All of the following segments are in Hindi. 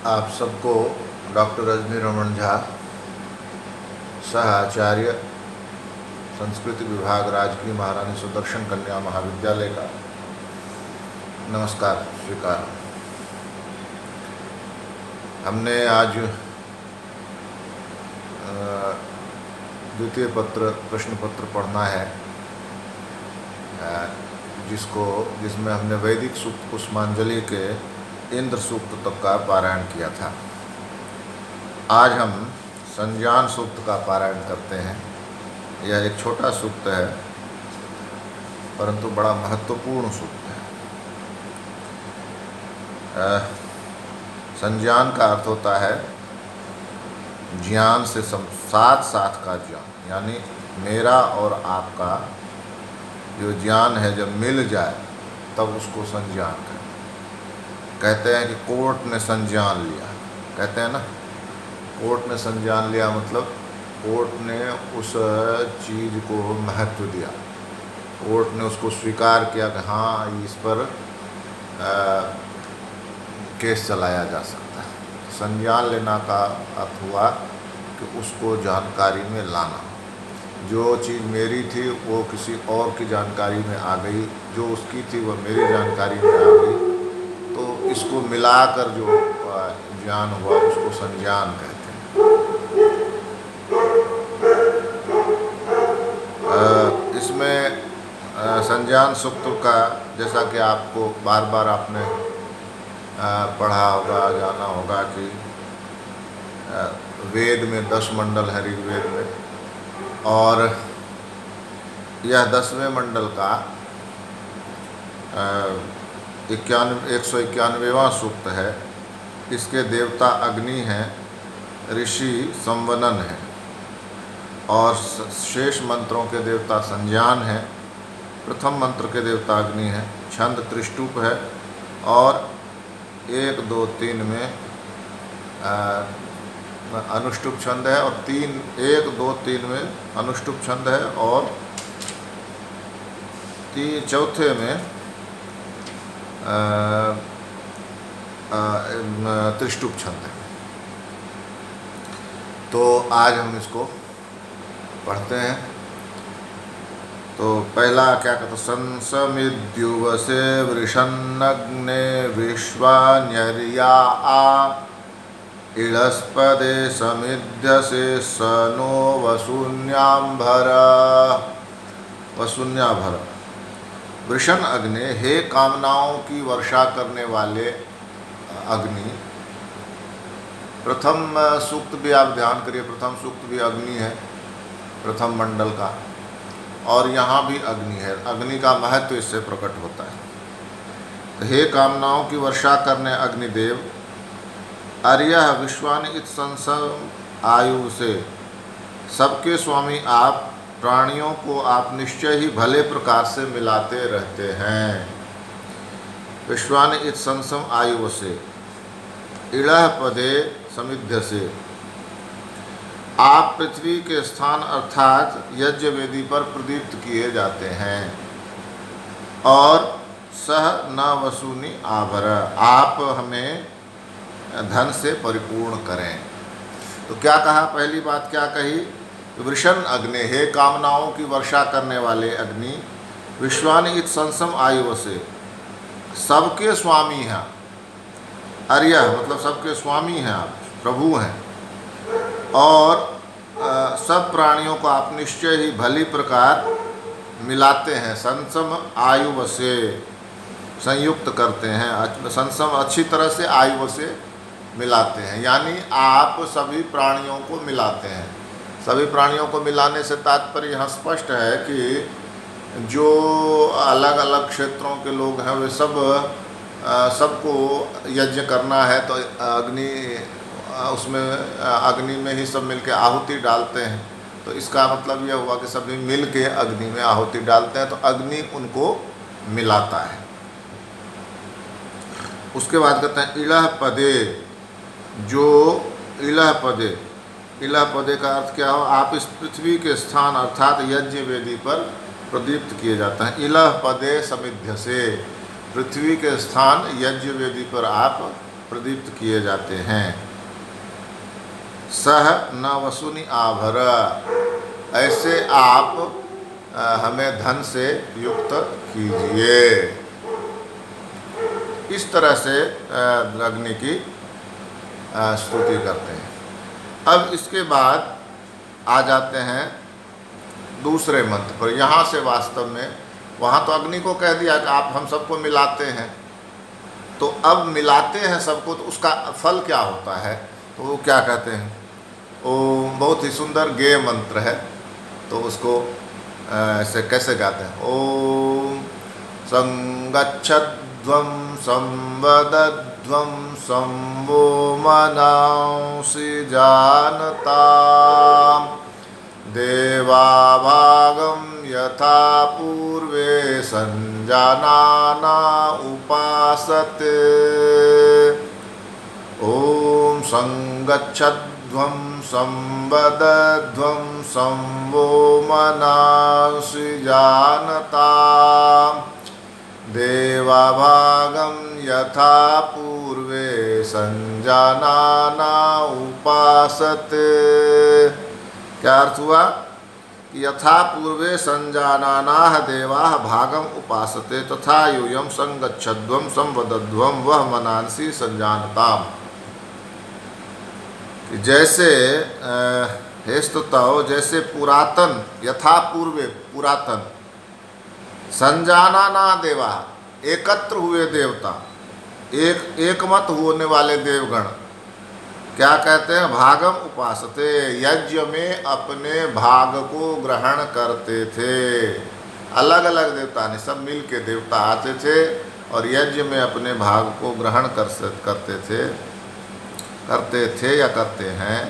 आप सबको डॉक्टर रजनी रमन झा, सह आचार्य, संस्कृति विभाग, राजकीय महारानी सुदर्शन कन्या महाविद्यालय का नमस्कार स्वीकार। हमने आज द्वितीय प्रश्न पत्र पढ़ना है, जिसमें हमने वैदिक सूक्त पुष्पांजलि के इंद्र सूक्त तक का पारायण किया था। आज हम संज्ञान सूक्त का पारायण करते हैं। यह एक छोटा सूक्त है परंतु बड़ा महत्वपूर्ण सूक्त है। संज्ञान का अर्थ होता है ज्ञान से साथ साथ का ज्ञान, यानी मेरा और आपका जो ज्ञान है जब मिल जाए तब उसको संज्ञान कहते हैं। कि कोर्ट ने संज्ञान लिया, कहते हैं ना, कोर्ट ने संज्ञान लिया मतलब कोर्ट ने उस चीज़ को महत्व दिया, कोर्ट ने उसको स्वीकार किया कि हाँ इस पर केस चलाया जा सकता है। संज्ञान लेना का अर्थ हुआ कि उसको जानकारी में लाना। जो चीज़ मेरी थी वो किसी और की जानकारी में आ गई, जो उसकी थी वह मेरी जानकारी में आ गई, तो इसको मिलाकर जो ज्ञान हुआ उसको संज्ञान कहते हैं। इसमें संज्ञान सूक्त का, जैसा कि आपको बार बार आपने पढ़ा होगा, जाना होगा कि वेद में 10 मंडल है ऋग्वेद में, और यह 10वें मंडल का 191वां सूक्त है। इसके देवता अग्नि हैं, ऋषि संवनन है, और शेष मंत्रों के देवता संज्ञान हैं। प्रथम मंत्र के देवता अग्नि है, छंद त्रिष्टुप है, और 1, 2, 3 में अनुष्टुप छंद है, और 1, 2, 3 में अनुष्टुप छंद है, और चौथे में त्रिष्टुप छंद है। तो आज हम इसको पढ़ते हैं। तो पहला क्या कहते, संसमिद्युवसे वृषन्नग्ने विश्वान्यर्या इळस्पदे समिध्यसे स नो वसून्याभर। वृषण अग्नि, हे कामनाओं की वर्षा करने वाले अग्नि। प्रथम सूक्त भी आप ध्यान करिए, प्रथम सूक्त भी अग्नि है, प्रथम मंडल का, और यहाँ भी अग्नि है। अग्नि का महत्व इससे प्रकट होता है। तो हे कामनाओं की वर्षा करने अग्निदेव, अर्यः विश्वानि इत संसम आयु से, सबके स्वामी आप, प्राणियों को आप निश्चय ही भले प्रकार से मिलाते रहते हैं। विश्वानि इत संसम आयु से, इड़ह पदे समिध्य से, आप पृथ्वी के स्थान अर्थात यज्ञ वेदी पर प्रदीप्त किए जाते हैं। और सह न वसूनि आभर, आप हमें धन से परिपूर्ण करें। तो क्या कहा, पहली बात क्या कही, वृषण अग्नि, हे कामनाओं की वर्षा करने वाले अग्नि, विश्वानि इत संसम आयु से, सबके स्वामी हैं। अर्य मतलब सबके स्वामी हैं आप, प्रभु हैं, और सब प्राणियों को आप निश्चय ही भली प्रकार मिलाते हैं। संसम आयु से, संयुक्त करते हैं, संसम अच्छी तरह से आयु से मिलाते हैं, यानी आप सभी प्राणियों को मिलाते हैं। सभी प्राणियों को मिलाने से तात्पर्य यहाँ स्पष्ट है कि जो अलग अलग क्षेत्रों के लोग हैं वे सबको यज्ञ करना है, तो अग्नि में ही सब मिलके आहुति डालते हैं। तो इसका मतलब यह हुआ कि सभी मिल के अग्नि में आहुति डालते हैं, तो अग्नि उनको मिलाता है। उसके बाद कहते हैं इलह पदे, जो इलह पदे, इलह पदे का अर्थ क्या हो, आप इस पृथ्वी के स्थान अर्थात यज्ञ वेदी पर प्रदीप्त किए जाते हैं। इलह पदे समिध्य से, पृथ्वी के स्थान यज्ञ वेदी पर आप प्रदीप्त किए जाते हैं। सह न वसूनि आभर, ऐसे आप हमें धन से युक्त कीजिए। इस तरह से अग्नि की स्तुति करते हैं। अब इसके बाद आ जाते हैं दूसरे मंत्र पर। यहाँ से वास्तव में, वहाँ तो अग्नि को कह दिया कि आप हम सबको मिलाते हैं, तो अब मिलाते हैं सबको, तो उसका फल क्या होता है, तो वो क्या कहते हैं, वो बहुत ही सुंदर गेय मंत्र है। तो उसको ऐसे कैसे गाते हैं, ओम संगच्छध्वं संवदध्वं संवो मनांसि जानताम् देवाभागं यथा पूर्वे संजानाना उपासते। ओम संगच्छध्वं संवदध्वं संवो मनांसि जानताम् देवाभागं यथा पूर्वे संजानाना उपासते। क्या अर्थ हुआ कि यथा पूर्वे संजानानाः देवाः भागम उपासते तथा यूयं संगच्छध्वं संवदध्वं वह मनांसि संजानताम्। जैसे हे स्तुतौ, जैसे पुरातन, यथा पूर्वे पुरातन, संजानाना देवा एकत्र हुए देवता, एकमत होने वाले देवगण क्या कहते हैं, भागम उपासते, यज्ञ में अपने भाग को ग्रहण करते थे। अलग अलग देवता नहीं, सब मिल के देवता आते थे और यज्ञ में अपने भाग को ग्रहण करते थे या करते हैं।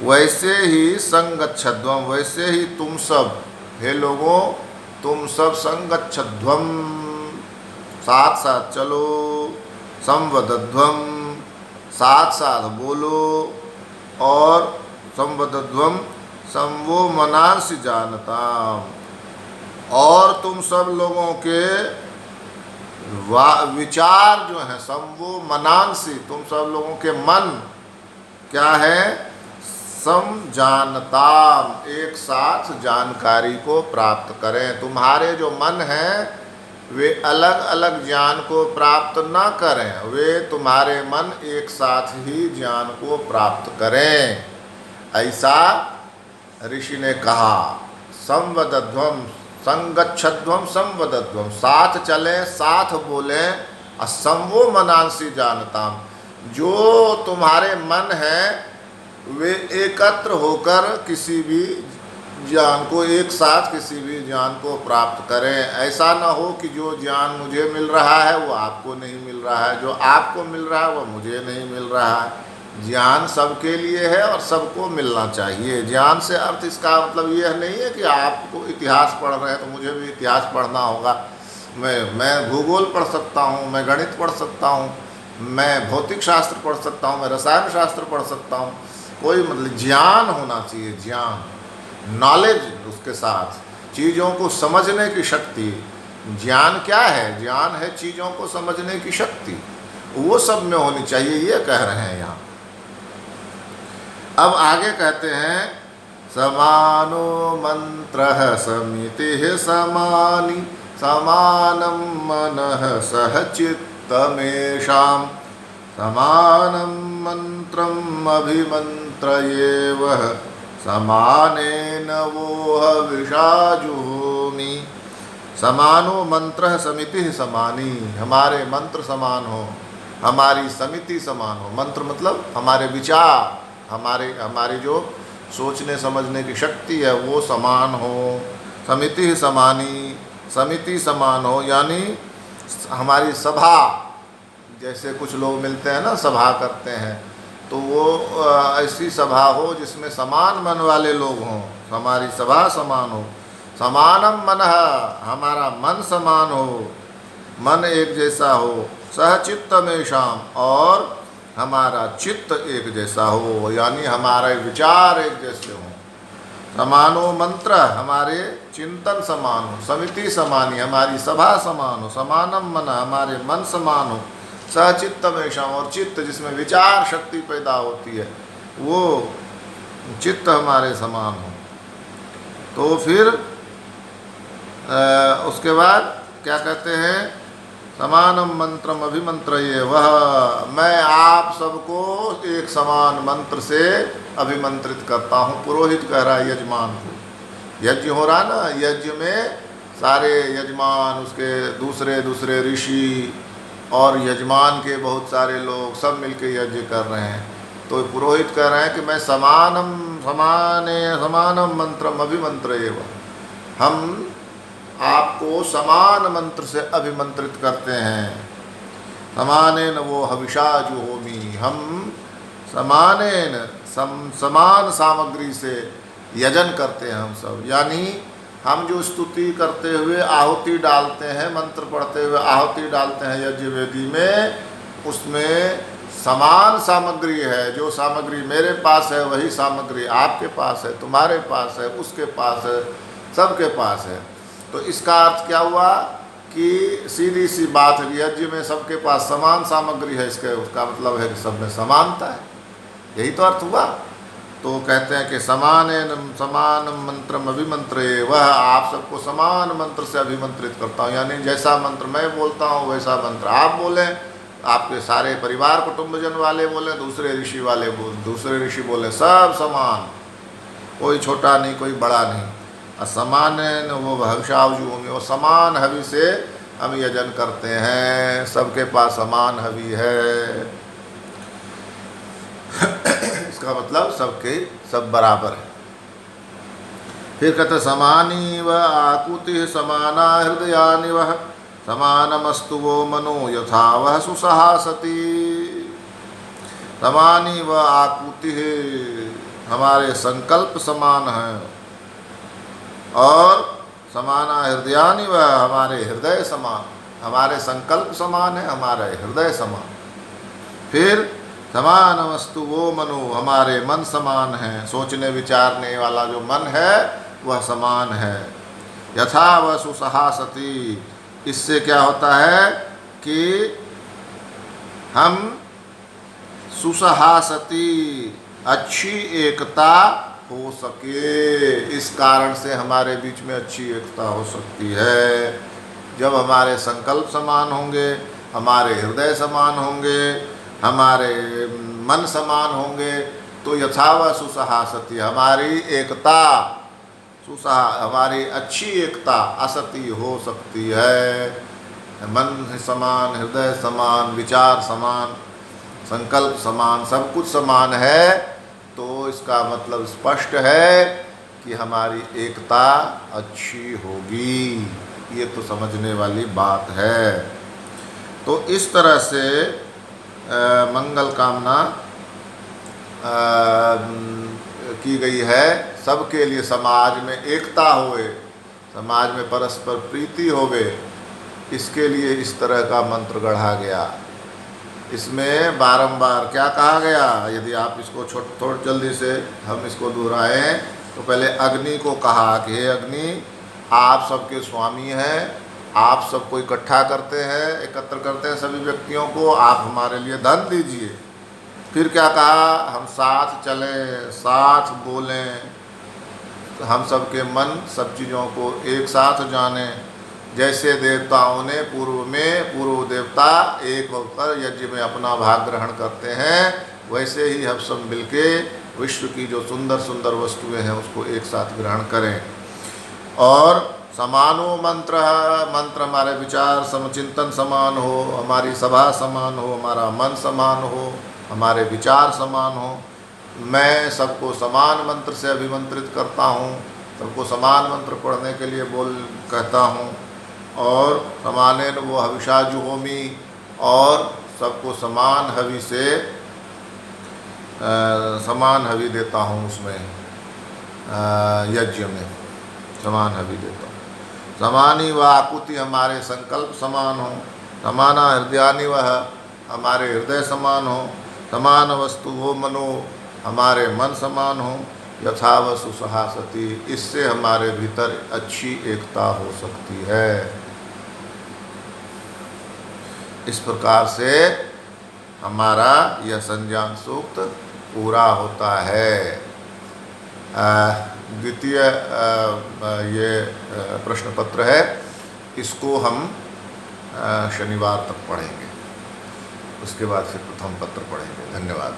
वैसे ही संगच्छध्वम, वैसे ही तुम सब, हे लोगों, तुम सब संगच्छध्वम, साथ साथ चलो, संवदध्वम, साथ साथ बोलो, और संवदध्वम संवो मनांसि जानताम्, और तुम सब लोगों के विचार जो हैं, संवो मनांसि, तुम सब लोगों के मन क्या है, समजानताम्, एक साथ जानकारी को प्राप्त करें। तुम्हारे जो मन हैं वे अलग अलग ज्ञान को प्राप्त न करें, वे तुम्हारे मन एक साथ ही ज्ञान को प्राप्त करें। ऐसा ऋषि ने कहा। संवदध्वम, संगच्छध्वम संवदध्वम, साथ चलें, साथ बोलें, असंवो मनांसि जानताम्, जो तुम्हारे मन है वे एकत्र होकर किसी भी ज्ञान को, एक साथ किसी भी ज्ञान को प्राप्त करें। ऐसा ना हो कि जो ज्ञान मुझे मिल रहा है वो आपको नहीं मिल रहा है, जो आपको मिल रहा है वो मुझे नहीं मिल रहा है। ज्ञान सबके लिए है और सबको मिलना चाहिए। ज्ञान से अर्थ इसका मतलब यह नहीं है कि आपको इतिहास पढ़ रहे हैं तो मुझे भी इतिहास पढ़ना होगा। मैं भूगोल पढ़ सकता हूँ, मैं गणित पढ़ सकता हूँ, मैं भौतिक शास्त्र पढ़ सकता हूँ, मैं रसायन शास्त्र पढ़ सकता हूँ। कोई मतलब ज्ञान होना चाहिए, ज्ञान, नॉलेज, उसके साथ चीज़ों को समझने की शक्ति। ज्ञान क्या है? ज्ञान है चीज़ों को समझने की शक्ति, वो सब में होनी चाहिए, ये कह रहे हैं यहाँ। अब आगे कहते हैं, समानो मंत्रः समितिः समानि समानं मनः सह चित्तमेषां समानं मंत्रम् अभिमन्त्रयेवः समानेन वोह विषाजुहोमि। समानो मंत्रः समितिः समानी, हमारे मंत्र समान हो, हमारी समिति समान हो। मंत्र मतलब हमारे विचार, हमारी जो सोचने समझने की शक्ति है वो समान हो। समिति समानी, समिति समान हो, यानी हमारी सभा, जैसे कुछ लोग मिलते हैं ना, सभा करते हैं, तो वो ऐसी सभा हो जिसमें समान मन वाले लोग हों, हमारी सभा समान हो। समानम मनः, हमारा मन समान हो, मन एक जैसा हो। सहचित्तमेषाम, और हमारा चित्त एक जैसा हो, यानी हमारे विचार एक जैसे हों। समानो मंत्र, हमारे चिंतन समान हो। समिति समानी, हमारी सभा समान हो। समानम मन, हमारे मन समान हो। सचित्तमेषाम, और चित्त जिसमें विचार शक्ति पैदा होती है वो चित्त हमारे समान हो। तो फिर उसके बाद क्या कहते हैं, समानम मंत्रम अभिमंत्रये वह, मैं आप सबको एक समान मंत्र से अभिमंत्रित करता हूँ। पुरोहित कह रहा है यजमान को, यज्ञ हो रहा ना, यज्ञ में सारे यजमान, उसके दूसरे दूसरे ऋषि और यजमान के बहुत सारे लोग सब मिलके यज्ञ कर रहे हैं। तो पुरोहित कह रहे हैं कि मैं समानम मंत्रम अभिमंत्रये वह, हम आपको समान मंत्र से अभिमंत्रित करते हैं। समानेन वो हविषा जुहोमि, हम समानेन समान सामग्री से यजन करते हैं हम सब। यानी हम जो स्तुति करते हुए आहुति डालते हैं, मंत्र पढ़ते हुए आहुति डालते हैं यज्ञ वेदी में, उसमें समान सामग्री है। जो सामग्री मेरे पास है वही सामग्री आपके पास है, तुम्हारे पास है, उसके पास है, सबके पास है। तो इसका अर्थ क्या हुआ कि सीधी सी बात है, यज्ञ में सबके पास समान सामग्री है, इसके उसका मतलब है कि सब में समानता है, यही तो अर्थ हुआ। तो कहते हैं कि समान मंत्रम अभिमंत्रे वह, आप सबको समान मंत्र से अभिमंत्रित करता हूँ। यानी जैसा मंत्र मैं बोलता हूँ वैसा मंत्र आप बोलें, आपके सारे परिवार कुटुंबजन वाले बोलें, दूसरे ऋषि वाले दूसरे ऋषि बोलें, सब समान, कोई छोटा नहीं कोई बड़ा नहीं। असमान वो हविषावजुहोमि, वो समान हवि से हम यजन करते हैं, सबके पास समान हवि है। इसका मतलब सबके सब बराबर है। फिर कहते समानी व आकुति समाना हृदयानि वह, समानमस्तु वो मनो यथा वह सुसहासति। समानी व आकुति, हमारे संकल्प समान हैं, और समाना हृदयानि व, हमारे हृदय समान, हमारे संकल्प समान है, हमारे हृदय समान। फिर समानमस्तु वो मनो, हमारे मन समान है, सोचने विचारने वाला जो मन है वह समान है। यथा वह सुसहासति, इससे क्या होता है कि हम सुसहासति, अच्छी एकता हो सके, इस कारण से हमारे बीच में अच्छी एकता हो सकती है। जब हमारे संकल्प समान होंगे, हमारे हृदय समान होंगे, हमारे मन समान होंगे, तो यथावा सुसहासति, हमारी एकता, हमारी अच्छी एकता असति हो सकती है। मन समान, हृदय समान, विचार समान, संकल्प समान, सब कुछ समान है, तो इसका मतलब स्पष्ट है कि हमारी एकता अच्छी होगी। ये तो समझने वाली बात है। तो इस तरह से मंगल कामना की गई है सबके लिए, समाज में एकता होवे, समाज में परस्पर प्रीति होवे, इसके लिए इस तरह का मंत्र गढ़ा गया। इसमें बारंबार क्या कहा गया, यदि आप इसको थोड़ी जल्दी से हम इसको दोहराएं, तो पहले अग्नि को कहा कि हे अग्नि, आप सबके स्वामी हैं, आप सबको इकट्ठा करते हैं, एकत्र करते हैं सभी व्यक्तियों को, आप हमारे लिए धन दीजिए। फिर क्या कहा, हम साथ चलें, साथ बोलें, हम सबके मन सब चीज़ों को एक साथ जानें। जैसे देवताओं ने पूर्व देवता एक होकर यज्ञ में अपना भाग ग्रहण करते हैं, वैसे ही हम सब मिलके विश्व की जो सुंदर सुंदर वस्तुएं हैं उसको एक साथ ग्रहण करें। और समानो मंत्र, मंत्र हमारे विचार समचिंतन समान हो, हमारी सभा समान हो, हमारा मन समान हो, हमारे विचार समान हो। मैं सबको समान मंत्र से अभिमंत्रित करता हूँ, सबको समान मंत्र पढ़ने के लिए कहता हूँ, और समानेन वो हविषा जुहोमि, और सबको समान हवि से समान हवि देता हूँ, उसमें यज्ञ में समान हवि देता हूँ। समानी व आकुति, हमारे संकल्प समान हो, समाना हृदयानि वह, हमारे हृदय समान हो, समान वस्तु वो मनो, हमारे मन समान हो, यथाव सुसहासति, इससे हमारे भीतर अच्छी एकता हो सकती है। इस प्रकार से हमारा यह संज्ञान सूक्त पूरा होता है। द्वितीय ये प्रश्न पत्र है, इसको हम शनिवार तक पढ़ेंगे, उसके बाद फिर प्रथम पत्र पढ़ेंगे। धन्यवाद।